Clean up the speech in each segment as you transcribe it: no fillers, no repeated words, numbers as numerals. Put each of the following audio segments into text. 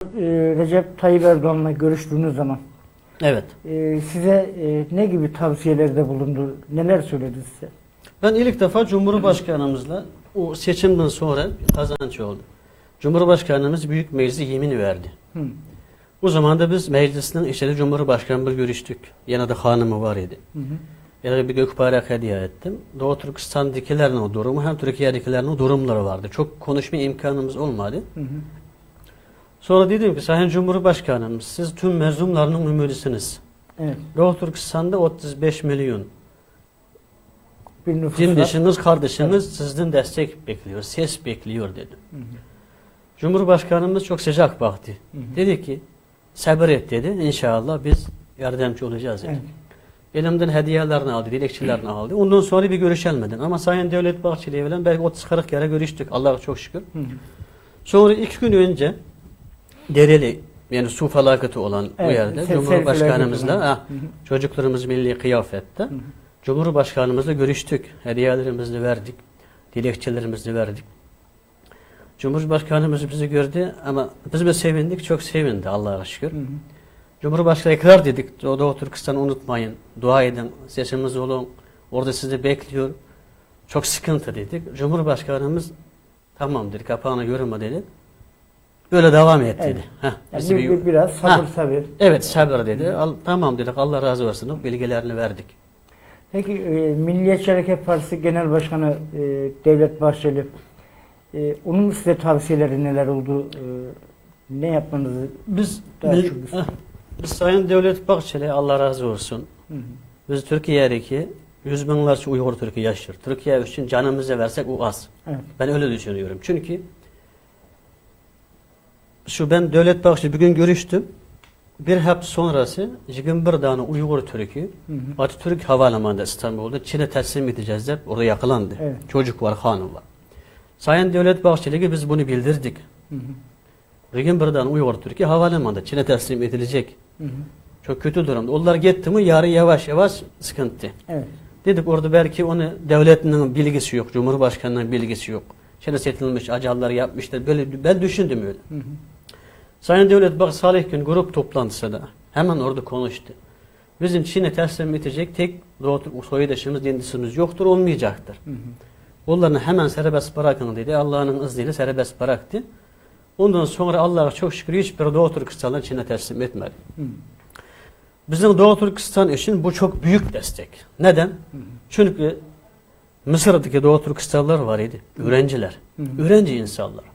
Recep Tayyip Erdoğan'la görüştüğünüz zaman Evet. size ne gibi tavsiyelerde bulundu, neler söyledi size? Ben ilk defa Cumhurbaşkanımızla o seçimden sonra kazanç oldu. Cumhurbaşkanımız Büyük Meclise yemin verdi. Hı. O zaman da biz meclisin içinde Cumhurbaşkanımızla görüştük. Yanında hanımı var idi. Hı hı. Yani bir gökbayrak hediye ettim. Doğu Türkistan'dakilerin o durumu hem Türkiye'dekilerin o durumları vardı. Çok konuşma imkanımız olmadı. Hı hı. Sonra dedim ki Sayın Cumhurbaşkanımız siz tüm mezlumların ümidisiniz. Evet. Doğu Türkistan'da 35 milyon Bir nüfus var. Cindişiniz, kardeşiniz sizden destek bekliyor, ses bekliyor dedi. Hı hı. Cumhurbaşkanımız çok sıcak baktı. Hı hı. Dedi ki sabır et dedi. İnşallah biz yardımcı olacağız dedi. Evet. Elimden hediyelerini aldı, dilekçelerini aldı. Ondan sonra bir görüşelmedin. Ama Sayın Devlet Bahçeli'yle falan belki 30-40 kere görüştük. Allah'a çok şükür. Hı hı. Sonra 2 gün önce Dereli yani su felaketi olan bu Evet, yerde sel Cumhurbaşkanımızla felaketi. Hı hı. çocuklarımız milli kıyafette Hı hı. Cumhurbaşkanımızla görüştük. Hediyelerimizi verdik. Dilekçelerimizi verdik. Cumhurbaşkanımız bizi gördü ama biz de sevindik. Çok sevindi Allah'a şükür. Hı hı. Cumhurbaşkanı ekrar dedik. Doğu Türkistan'ı unutmayın. Dua edin. Sesimiz olun. Orada sizi bekliyor. Çok sıkıntı dedik. Cumhurbaşkanımız tamam dedi. Kapağını yorma dedi. Böyle devam et dedi. Evet. Heh, bizi Biraz sabır sabır. Evet sabır dedi. Tamam dedik. Allah razı olsun. Bilgilerini verdik. Peki Milliyetçi Hareket Partisi Genel Başkanı Devlet Bahçeli, onun size tavsiyeleri neler oldu? Ne yapmanızı Biz daha biz, çok biz Sayın Devlet Bahçeli Allah razı olsun. Hı hı. Biz Türkiye'deki yüz binlerce Uygur Türk'ü yaşıyor. Türkiye için canımızı versek o az. Evet. Ben öyle düşünüyorum. Çünkü ben Devlet Bahçeli bir gün görüştüm. Bir hafta sonrası 21 tane Uygur Türk'ü Hı hı. Atatürk Havalimanı'nda İstanbul'da Çin'e teslim edeceğiz de orada yakalandı. Evet. Çocuk var, hanım var. Sayın Devlet Bahçeli'ye biz bunu bildirdik. Hı hı. 21 tane Uygur Türk'ü havalimanında Çin'e teslim edilecek. Hı hı. Çok kötü durumda. Onlar gitti mi yarı yavaş yavaş sıkıntı. Evet. Dedik orada belki onu devletinin bilgisi yok, Cumhurbaşkanının bilgisi yok. Çin'e setilmiş, acallar yapmışlar. Böyle ben düşündüm öyle. Hı hı. Sayın Devlet Bahçeli Salih gün grup toplantısında hemen orada konuştu. Bizim Çin'e teslim edecek tek soydaşımız, dindisimiz yoktur, olmayacaktır. Hı hı. Onları hemen serbest bırakın dedi. Allah'ın izniyle serbest bıraktı. Ondan sonra Allah'a çok şükür hiçbir Doğu Türkistan'dan Çin'e teslim etmedi. Hı hı. Bizim Doğu Türkistan için bu çok büyük destek. Neden? Hı hı. Çünkü Mısır'daki Doğu Türkistanlılar var idi. Öğrenciler. Hı hı. Öğrenci insanlar.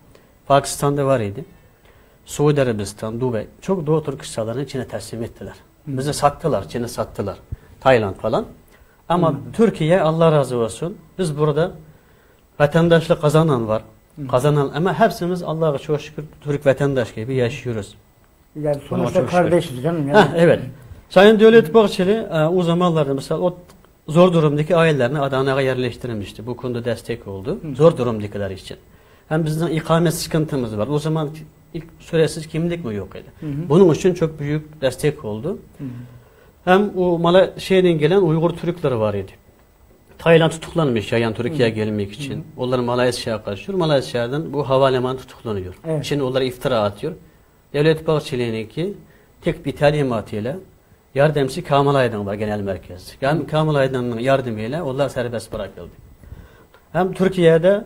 Pakistan'da var idi. Suudi Arabistan, Dubai. Çok Doğu Türkistanlarını Çin'e teslim ettiler. Hı. Bize sattılar. Çin'e sattılar. Tayland falan. Ama Hı. Türkiye Allah razı olsun. Biz burada vatandaşlık kazanan var. Hı. Kazanan ama hepsimiz Allah'a çok şükür Türk vatandaş gibi yaşıyoruz. Yani sonuçta çok şükür. kardeşiz canım. Yani. Evet. Sayın Devlet Bahçeli o zamanlarda mesela o zor durumdaki ailelerini Adana'ya yerleştirmişti. Bu konuda destek oldu. Hı. Zor durumdakiler için. Hem bizden ikamet sıkıntımız var. O zaman ilk süresiz kimlik mi yok idi. Hı hı. Bunun için çok büyük destek oldu. Hı hı. Hem o şeyden gelen Uygur Türkleri var idi. Tayland tutuklanmış yayan Türkiye'ye gelmek için. Hı. Onlar Malezya'ya kaçıyor. Malezya'dan bu havalimanı tutuklanıyor. Evet. Şimdi onlara iftira atıyor. Devlet Bahçeli'ninki tek bir talimatıyla yardımcısı Kamal Aydın var genel merkezde. Kamal Aydın'ın yardımıyla onlar serbest bırakıldı. Hem Türkiye'de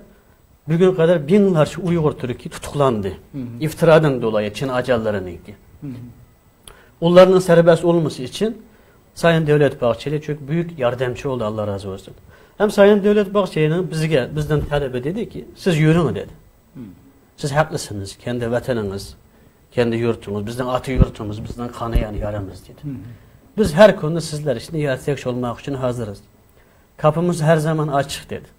bugün kadar binlerce Uygur Türk'ü tutuklandı. Hı hı. İftiradan dolayı Çin acallarınınki. Hı hı. Onların serbest olması için Sayın Devlet Bahçeli çok büyük yardımcı oldu Allah razı olsun. Hem Sayın Devlet Bahçeli'nin bizden talebi dedi ki siz yürüyün dedi. Hı. Siz haklısınız. Kendi vatanınız, kendi yurtumuz, bizden atı yurtumuz, bizden kanayan yaramız dedi. Hı hı. Biz her konuda sizler için yardımcı olmak için hazırız. Kapımız her zaman açık dedi.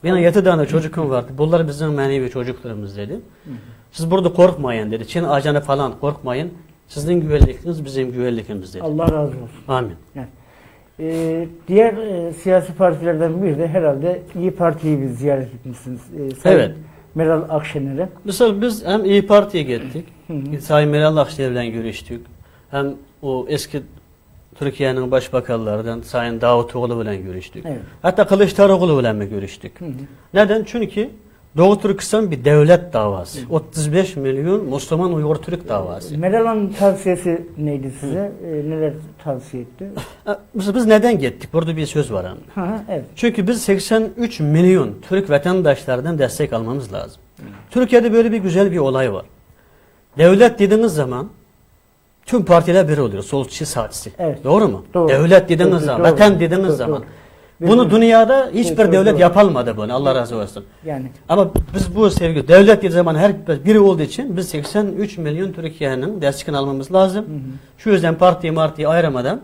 Benim 7 tane çocuğum vardı. Bunlar bizim manevi çocuklarımız dedi. Hı hı. Siz burada korkmayın dedi. Çin ajanı falan korkmayın. Sizin güvenlikiniz bizim güvenlikimiz dedi. Allah razı olsun. Amin. Yani, diğer siyasi partilerden biri de herhalde İyi Parti'yi bir ziyaret etmişsiniz. Sayın Evet. Meral Akşener'e. Mesela biz hem İyi Parti'ye gittik. Hı hı. Sayın Meral Akşener'le görüştük. Hem o eski Türkiye'nin başbakanlarından Sayın Davutoğlu ile görüştük. Evet. Hatta Kılıçdaroğlu ile görüştük. Hı hı. Neden? Çünkü Doğu Türkistan bir devlet davası. 35 milyon Müslüman Uygur Türk davası. Meral Hanım tavsiyesi neydi size? Neler tavsiye etti? Biz neden gittik? Burada bir söz var. Evet. Çünkü biz 83 milyon Türk vatandaşlardan destek almamız lazım. Türkiye'de böyle bir güzel bir olay var. Devlet dediğiniz zaman tüm partiler bir oluyor. Solcusu, sağcısı. Evet. Doğru mu? Doğru. Devlet dediğiniz zaman, Doğru. vatan dediğiniz Doğru. zaman. Doğru. Bunu dünyada hiçbir Doğru. devlet Doğru. yapamadı bunu. Allah razı olsun. Yani Ama biz bu sevgi devlet dediği zaman her biri olduğu için biz 83 milyon Türkiye'nin destekini almamız lazım. Şu yüzden partiyi ayırmadan,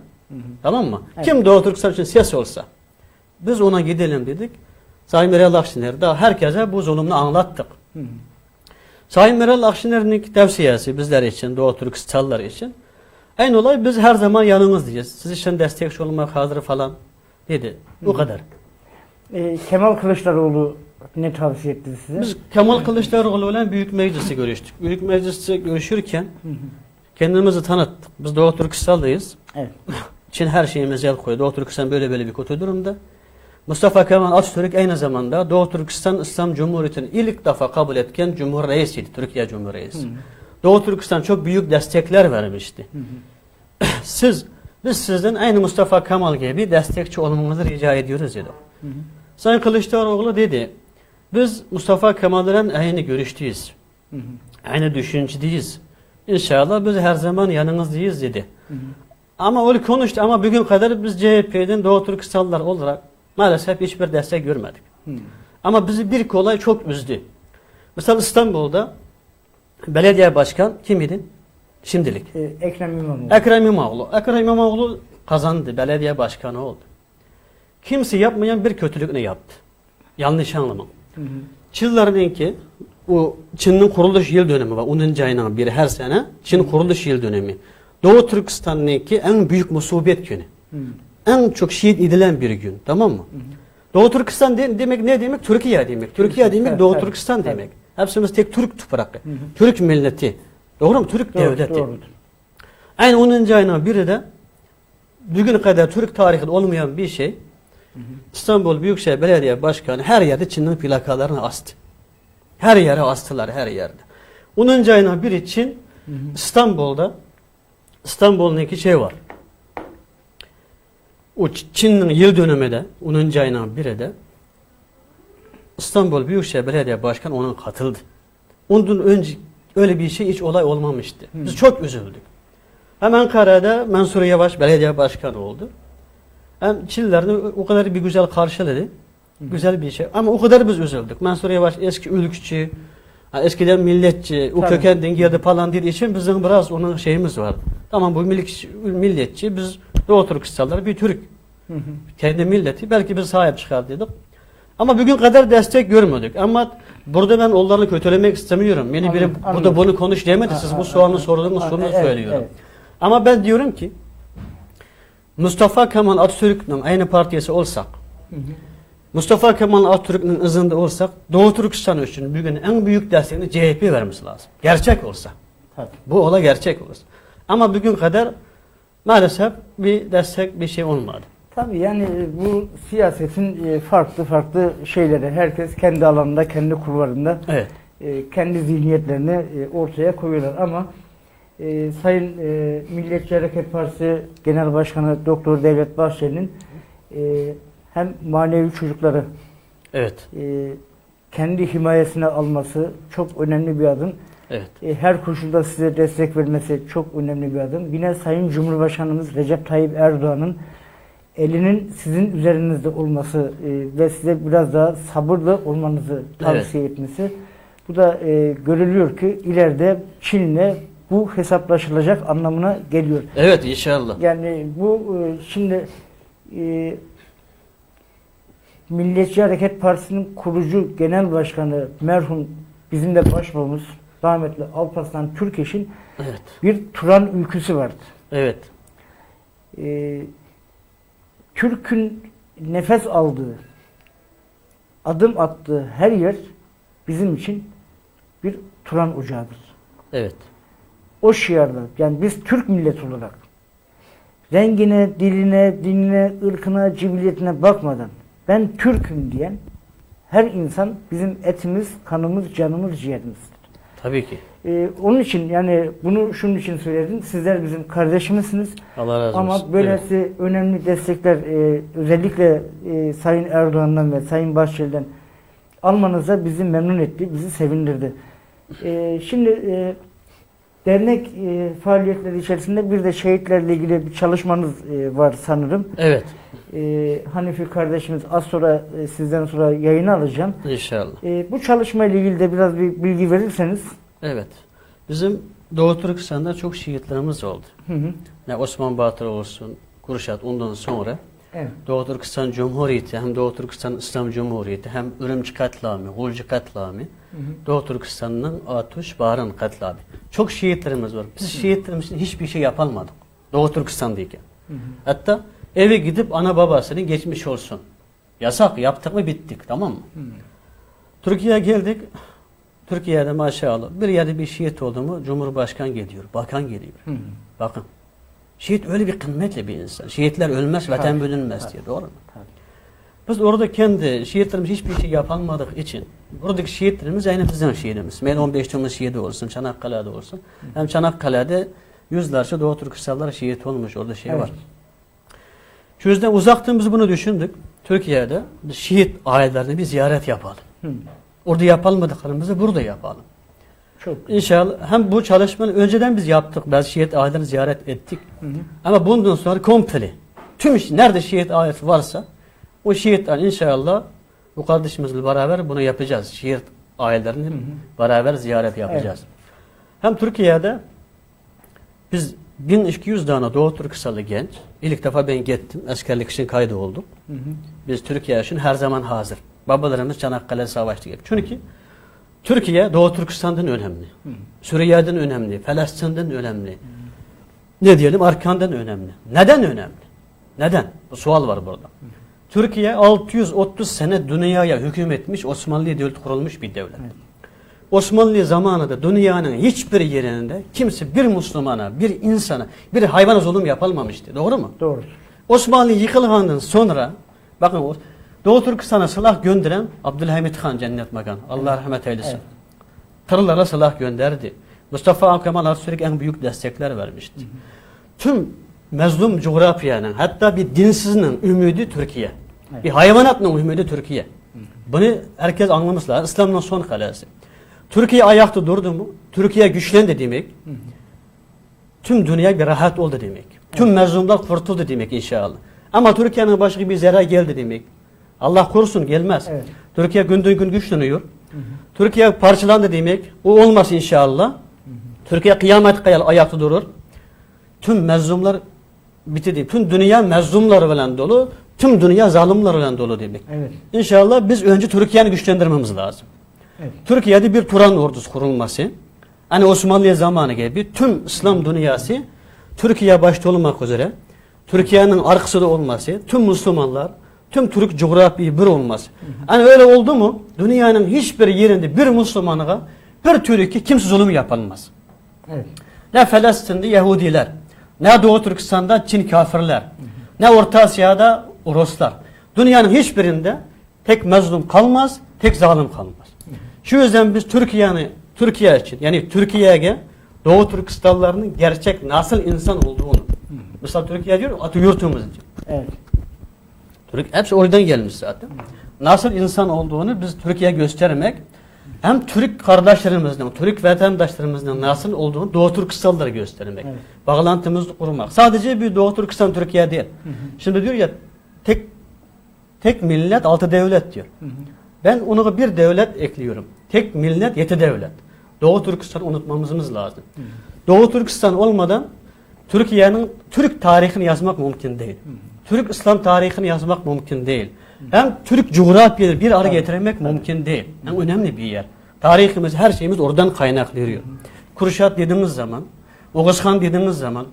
tamam mı? Evet. Kim Doğu Türkistan için ses olsa biz ona gidelim dedik. Sayın Meral Akşener daha herkese bu zulümünü anlattık. Sayın Meral Akşener'in tavsiyesi bizler için, Doğu Türkistanlılar için en olay biz her zaman yanınızdayız. Siz için destekçi olmak hazır falan dedi. O kadar. Kemal Kılıçdaroğlu ne tavsiye etti size? Biz Kemal Kılıçdaroğlu ile Büyük Meclis'te görüştük. Büyük Meclis'te görüşürken kendimizi tanıttık. Biz Doğu Türkistanlıyız. Evet. Çin her şeyimizi el koydu. Doğu Türkistan böyle bir kötü durumda. Mustafa Kemal Atatürk aynı zamanda Doğu Türkistan İslam Cumhuriyeti'ni ilk defa kabul etken Cumhur Reisiydi. Türkiye Cumhur Reisi. Doğu Türkistan çok büyük destekler vermişti. Biz sizden aynı Mustafa Kemal gibi destekçi olmanızı rica ediyoruz dedi. Sayın Kılıçdaroğlu dedi, biz Mustafa Kemal'den aynı görüşteyiz. Aynı düşüncedeyiz. İnşallah biz her zaman yanınızdayız dedi. Ama öyle konuştu ama bugün kadar biz CHP'den Doğu Türkistanlılar olarak maalesef hiçbir destek görmedik. Ama bizi bir olay çok üzdü. Mesela İstanbul'da belediye başkan kim idi? Şimdilik. Ekrem İmamoğlu. Ekrem İmamoğlu. Ekrem İmamoğlu kazandı. Belediye başkanı oldu. Kimse yapmayan bir kötülük ne yaptı? Yanlış anlama. Çinlerin ki o Çin'in kuruluş yıl dönümü var. 10. ayının biri her sene Çin kuruluş yıl dönümü. Doğu Türkistan'ın ki en büyük musibet günü. En çok şehit edilen bir gün. Tamam mı? Doğu Türkistan demek ne demek? Türkiye demek. Türkiye demek Evet, Doğu evet, Türkistan evet. demek. Hepsimiz tek Türk toprağı. Türk milleti. Doğru mu? Türk devleti. Doğrudur. Aynı 10. ayının biri de bugüne kadar Türk tarihinde olmayan bir şey. İstanbul Büyükşehir Belediye Başkanı her yerde Çin'in plakalarını astı. Her yere astılar, her yerde. 10. ayının biri için İstanbul'un iki şey var. O Çin'in yıl dönümü de 10. ayının biri de İstanbul Büyükşehir Belediye Başkanı ona katıldı. Ondan önce öyle bir şey hiç olay olmamıştı. Biz çok üzüldük. Hem Ankara'da Mansur Yavaş belediye başkanı oldu. Hem Çinliler de o kadar bir güzel karşıladı. Güzel bir şey. Ama o kadar biz üzüldük. Mansur Yavaş eski ülkücü, eskiden milletçi, o kökenden girdi falan dediği için bizim biraz onun şeyimiz vardı. Tamam bu milletçi, biz Doğu Türkistanlılar bir Türk. Kendi milleti belki biz sahip çıkar dedik. Ama bugün kadar destek görmedik. Ama burada ben onları kötülemek istemiyorum. Beni biri burada bunu konuş demedi. Siz bu soğanı sorduğunuz sorunu söylüyorum. Evet. Ama ben diyorum ki Mustafa Kemal Atatürk'ün aynı partiyesi olsak, Mustafa Kemal Atatürk'ün izinde olsak Doğu Türkistan için bugün en büyük desteğini CHP vermesi lazım. Gerçek olsa. Tabii. Bu olay gerçek olsa. Ama bugün kadar maalesef bir destek bir şey olmadı. Tabii yani bu siyasetin farklı şeyleri herkes kendi alanında, kendi kulvarında Evet. Kendi zihniyetlerini ortaya koyuyorlar ama Sayın Milliyetçi Hareket Partisi Genel Başkanı Doktor Devlet Bahçeli'nin hem manevi çocukları Evet. kendi himayesine alması çok önemli bir adım. Evet. Her koşulda size destek vermesi çok önemli bir adım. Yine Sayın Cumhurbaşkanımız Recep Tayyip Erdoğan'ın elinin sizin üzerinizde olması ve size biraz daha sabırlı olmanızı tavsiye etmesi. Bu da görülüyor ki ileride Çin'le bu hesaplaşılacak anlamına geliyor. Evet inşallah. Yani bu şimdi Milliyetçi Hareket Partisi'nin kurucu genel başkanı merhum bizim de başbuğumuz rahmetli Alparslan Türkeş'in bir Turan ülküsü vardı. Evet. Türk'ün nefes aldığı, adım attığı her yer bizim için bir Turan ocağıdır. Evet. O şiarla, yani biz Türk milleti olarak rengine, diline, dinine, ırkına, cibiliyetine bakmadan ben Türk'üm diyen Her insan bizim etimiz, kanımız, canımız, ciğerimizdir. Tabii ki. Onun için yani bunu şunun için söyledim. Sizler bizim kardeşimizsiniz. Allah razı olsun. Ama böylesi önemli destekler özellikle Sayın Erdoğan'dan ve Sayın Bahçeli'den almanıza bizi memnun etti, bizi sevindirdi. Şimdi dernek faaliyetleri içerisinde bir de şehitlerle ilgili bir çalışmanız var sanırım. Evet. Hanifi kardeşimiz az sonra sizden sonra yayına alacağım. İnşallah. Bu çalışmayla ilgili de biraz bir bilgi verirseniz. Evet. Bizim Doğu Türkistan'da çok şehitlerimiz oldu. Hı hı. Ne Osman Batır olsun, Kurşat ondan sonra Evet. Doğu Türkistan Cumhuriyeti hem Doğu Türkistan İslam Cumhuriyeti hem Ürümçi katliamı, Gulcu katliamı, Doğu Türkistan'ın Atuş, Baran katliamı. Çok şehitlerimiz var. Biz şehitlerimiz için hiçbir şey yapamadık. Doğu Türkistan'dayken. Hatta eve gidip ana babasının geçmiş olsun. Yasak yaptık mı bittik, tamam mı? Türkiye'ye geldik. Türkiye'de maşallah bir yerde bir şehit oldu mu Cumhurbaşkanı geliyor, bakan geliyor. Bakın. Şehit öyle bir kıymetli bir insan. Şehitler ölmez, vatan bölünmez diye. Doğru mu? Tabii. Biz orada kendi şehitlerimiz hiçbir şey yapamadık için buradaki şehitlerimiz aynı bizim şehidimiz. Ben 15 Temmuz şehidi olsun, Çanakkale'de olsun. Hem Çanakkale'de yüzlerce Doğu Türkistanlılar şehit olmuş. Orada şey var. Şu yüzden uzaktan biz bunu düşündük. Türkiye'de şehit ailelerini bir ziyaret yapalım. Orada yapamadıklarımızı burada yapalım. Çok. İnşallah hem bu çalışmayı önceden biz yaptık. Bazı şehit ailelerini ziyaret ettik. Ama bundan sonra komple tüm nerede şehit ailesi varsa o şehit inşallah bu kardeşimizle beraber bunu yapacağız. Şehit ailelerini beraber ziyaret yapacağız. Hem Türkiye'de biz 1200 tane Doğu Türkistanlı genç ilk defa ben gittim. Askerlik için kaydı olduk. Biz Türkiye için her zaman hazır. Babalarımız Çanakkale Savaş'ta geldi. Çünkü Türkiye Doğu Türkistan'dan önemli. Suriye'den önemli. Filistin'den önemli. Ne diyelim? Arkan'dan önemli. Neden önemli? Neden? Bu sual var burada. Türkiye 630 sene dünyaya hüküm etmiş Osmanlı devleti kurulmuş bir devlet. Osmanlı zamanında dünyanın hiçbir yerinde kimse bir Müslümana, bir insana, bir hayvana zulüm yapılmamıştı. Doğru mu? Doğru. Osmanlı yıkıldıktan sonra bakın o Doğu Türkistan'a silah gönderen Abdülhamit Han cennet makan. Allah rahmet eylesin. Evet. Tırlara silah gönderdi. Mustafa Kemal Atatürk en büyük destekler vermişti. Tüm mezlum coğrafyanın hatta bir dinsizinin ümidi Türkiye. Evet. Bir hayvanatın ümidi Türkiye. Bunu herkes anlaması lazım. İslam'ın son kalesi. Türkiye ayakta durdu mu? Türkiye güçlendi demek. Tüm dünya bir rahat oldu demek. Tüm mezlumlar kurtuldu demek inşallah. Ama Türkiye'nin başka bir zarar geldi demek. Allah korusun gelmez. Evet. Türkiye günden gün güçleniyor. Türkiye parçalandı demek. O olmaz inşallah. Türkiye kıyamet kadar ayakta durur. Tüm mezlumlar bitti. Tüm dünya mezlumlarla dolu. Tüm dünya zalimlerle dolu demek. Evet. İnşallah biz önce Türkiye'yi güçlendirmemiz lazım. Evet. Türkiye'de bir Turan ordusu kurulması. Hani Osmanlı zamanı gibi tüm İslam dünyası Türkiye başta olmak üzere Türkiye'nin arkasında olması, tüm Müslümanlar, tüm Türk coğrafyayı bir olması. Hani öyle oldu mu dünyanın hiçbir yerinde bir Müslümana bir Türkiye kimse zulüm yapılmaz. Evet. Ne Filistin'de Yahudiler, ne Doğu Türkistan'da Çin kafirler, ne Orta Asya'da Ruslar. Dünyanın hiçbirinde tek mezlum kalmaz, tek zalim kalmaz. Şu yüzden biz Türkiye için yani Türkiye'ye Doğu Türkistanlıların gerçek nasıl insan olduğunu. Mesela Türkiye diyor atı yurtumuz diyor. Evet. Hepsi oradan gelmiş zaten. Nasıl insan olduğunu biz Türkiye'ye göstermek hem Türk kardeşlerimizden, Türk vatandaşlarımızdan nasıl olduğunu Doğu Türkistanlılara göstermek. Evet. Bağlantımızı kurmak. Sadece bir Doğu Türkistan Türkiye değil. Şimdi diyor ya tek millet 6 devlet diyor. Ben ona bir devlet ekliyorum. Tek millet 7 devlet. Doğu Türkistan'ı unutmamız lazım. Doğu Türkistan olmadan Türkiye'nin Türk tarihini yazmak mümkün değil. Türk İslam tarihini yazmak mümkün değil. Hem Türk coğrafyayı bir araya getirmek mümkün değil. Yani önemli bir yer. Tarihimiz, her şeyimiz oradan kaynaklanıyor. Kurşat dediğimiz zaman, Oğuz Han dediğimiz zaman,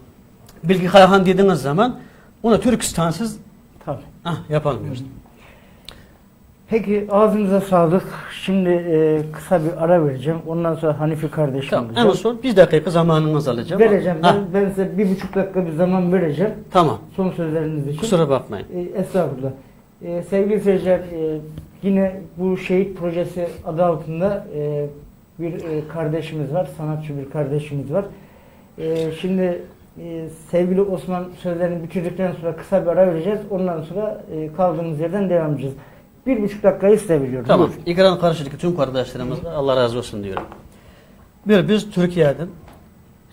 Bilgi Han dediğimiz zaman onu Türkistan'sız yapamıyoruz. Peki ağzınıza sağlık. Şimdi kısa bir ara vereceğim. Ondan sonra Hanifi kardeşim tamam, en son 1 dakika zamanınızı alacağım. Vereceğim. Ben size 1,5 dakika bir zaman vereceğim. Tamam. Son sözleriniz için. Kusura bakmayın. Estağfurullah. Sevgili seyirciler, yine bu şehit projesi adı altında bir kardeşimiz var, sanatçı bir kardeşimiz var. Şimdi sevgili Osman sözlerini bitirdikten sonra kısa bir ara vereceğiz. Ondan sonra kaldığımız yerden devam edeceğiz. 1,5 dakikayı size veriyorum. Tamam. Buyurun. İkram karşıdaki tüm kardeşlerimize Allah razı olsun diyorum. Biz Türkiye'den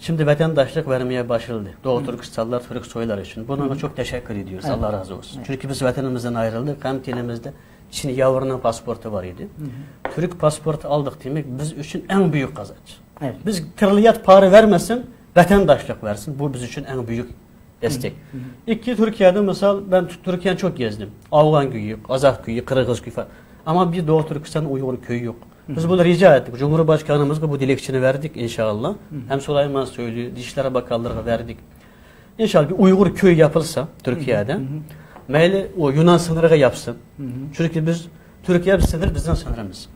şimdi vatandaşlık vermeye başladı. Doğu Türkistanlılar, Türk soylar için. Buna çok teşekkür ediyoruz. Evet. Allah razı olsun. Çünkü biz vatanımızdan ayrıldık. Hem dilimizde Çin yavrunun pasportu var idi. Türk pasportu aldık demek biz için en büyük kazanç. Evet. Biz triliyat para vermesin, vatandaşlık versin. Bu biz için en büyük destek. İki, Türkiye'de mesela ben Türkiye'yi çok gezdim. Afgan köyü, Kazak köyü, Kırgız köyü falan. Ama bir Doğu Türkistan Uygur köyü yok. Biz bunu rica ettik. Cumhurbaşkanımızla bu dilekçini verdik inşallah. Hem Süleyman söylüyor, Dışişleri Bakanlığı'na verdik. İnşallah bir Uygur köyü yapılsa Türkiye'de, meyli o Yunan sınırı yapsın. Çünkü Türkiye bir sınır bizim sınırımız.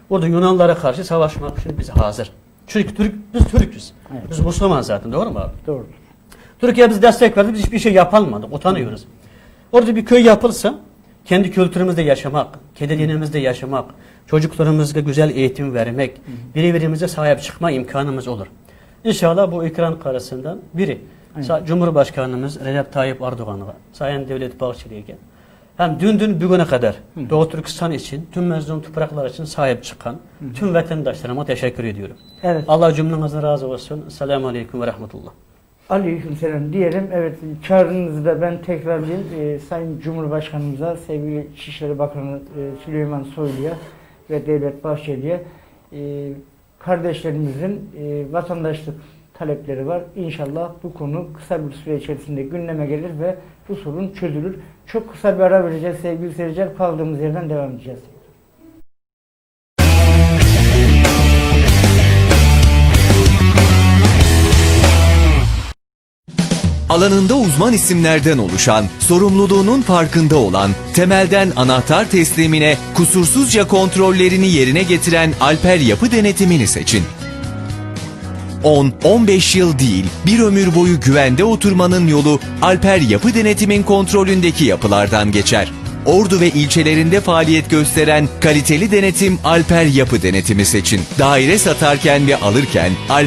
Orada Yunanlara karşı savaşmak için biz hazır. Çünkü biz Türk'üz. Evet. Biz Müslüman zaten, doğru mu abi? Doğru. Türkiye biz destek verdi, biz hiçbir şey yapamadık, utanıyoruz. Orada bir köy yapılsa, kendi kültürümüzde yaşamak, kendi dinimizde yaşamak, çocuklarımıza güzel eğitim vermek, birbirimize sahip çıkma imkanımız olur. İnşallah bu ekran karşısından biri, Cumhurbaşkanımız Recep Tayyip Erdoğan'a, Sayın Devlet Bahçeli'ye, hem dün bugüne kadar Doğu Türkistan için, tüm mezun topraklar için sahip çıkan tüm vatandaşlarıma teşekkür ediyorum. Evet. Allah cümlemizden razı olsun. Selamun Aleyküm ve Rahmetullah. Aleykümselam diyelim. Evet, çağrınızı da ben tekrarlayayım. Sayın Cumhurbaşkanımıza, sevgili İçişleri Bakanı Süleyman Soylu'ya ve Devlet Bahçeli'ye kardeşlerimizin vatandaşlık talepleri var. İnşallah bu konu kısa bir süre içerisinde gündeme gelir ve bu sorun çözülür. Çok kısa bir ara vereceğiz sevgili seyirciler. Kaldığımız yerden devam edeceğiz. Alanında uzman isimlerden oluşan, sorumluluğunun farkında olan, temelden anahtar teslimine kusursuzca kontrollerini yerine getiren Alper Yapı Denetimini seçin. 10-15 yıl değil, bir ömür boyu güvende oturmanın yolu Alper Yapı Denetim'in kontrolündeki yapılardan geçer. Ordu ve ilçelerinde faaliyet gösteren kaliteli denetim Alper Yapı Denetimi seçin. Daire satarken ve alırken Alper